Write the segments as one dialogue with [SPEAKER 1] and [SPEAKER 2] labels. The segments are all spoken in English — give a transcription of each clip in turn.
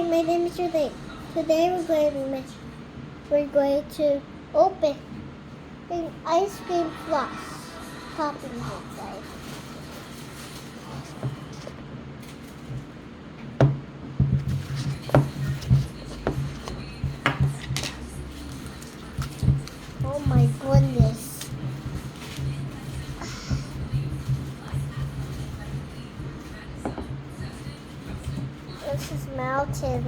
[SPEAKER 1] my name is Julie. Today we're going to open an ice cream floss toppings inside. Oh my goodness. This is melted.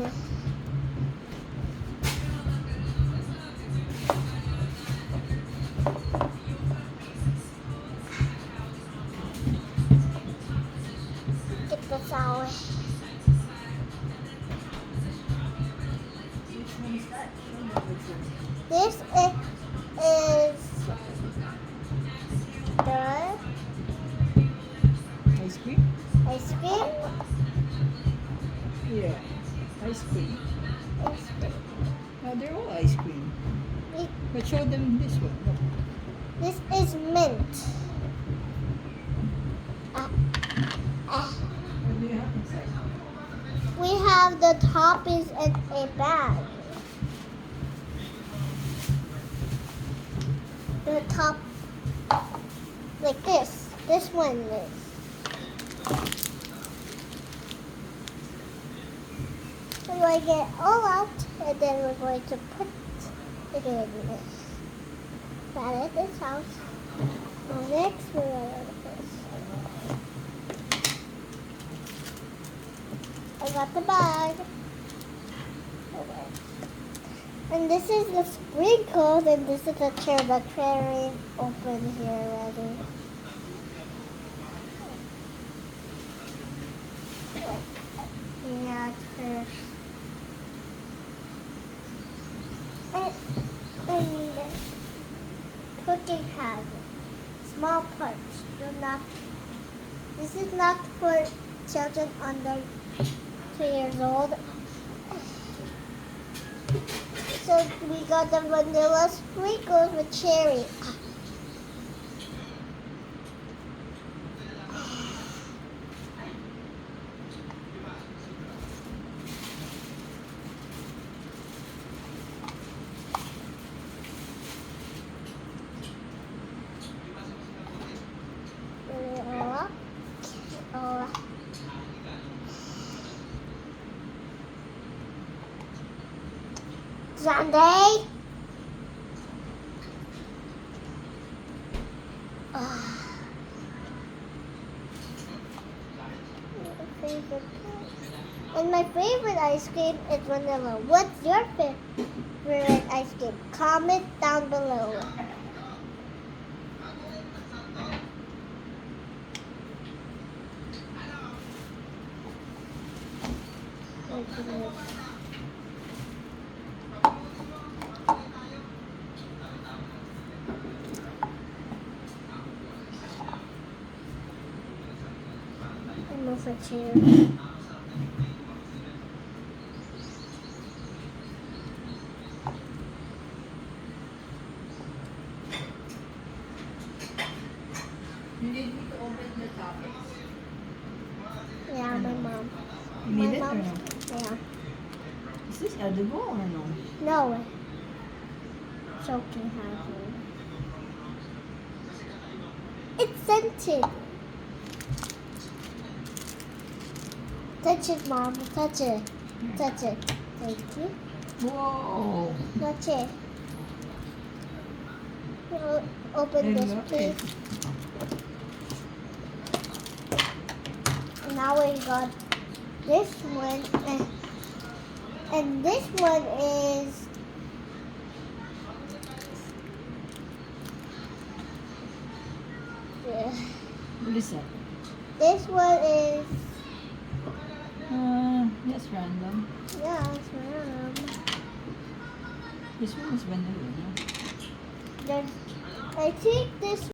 [SPEAKER 1] Get this out. This is the
[SPEAKER 2] Ice cream?
[SPEAKER 1] ice cream.
[SPEAKER 2] Yeah, ice cream.
[SPEAKER 1] Ice cream.
[SPEAKER 2] No, they're all ice cream.
[SPEAKER 1] We-
[SPEAKER 2] But show them this one. Look.
[SPEAKER 1] This is mint.
[SPEAKER 2] What do you have inside?
[SPEAKER 1] We have the toppings in a bag. The top, like this. This one is. We're going to get it all out, and then we're going to put it in this. Got it this out. Now next, we're going to put this. I got the bag. Okay. And this is the sprinkles, and this is the cherry open here already. Yeah, first. I need it. Cooking hazard. Small parts. Do not. This is not for children under 2 years old. So we got the vanilla sprinkles with cherry. Sunday. And my favorite ice cream is vanilla. What's your favorite ice cream? Comment down below. And move a chair.
[SPEAKER 2] You need me to open the toppings?
[SPEAKER 1] Yeah, my mom.
[SPEAKER 2] You need it or
[SPEAKER 1] mom.
[SPEAKER 2] no?
[SPEAKER 1] Yeah.
[SPEAKER 2] Is this edible or no?
[SPEAKER 1] No. Choking hazard. It's scented. Touch it, Mom. Touch it. Touch it. Thank you.
[SPEAKER 2] Whoa!
[SPEAKER 1] Touch it. Open
[SPEAKER 2] I
[SPEAKER 1] this,
[SPEAKER 2] love
[SPEAKER 1] please.
[SPEAKER 2] it.
[SPEAKER 1] And now we got this one. And this one is
[SPEAKER 2] What is that?
[SPEAKER 1] this one is
[SPEAKER 2] That's random.
[SPEAKER 1] yeah, it's random.
[SPEAKER 2] This one is vanilla, no?
[SPEAKER 1] Then I think this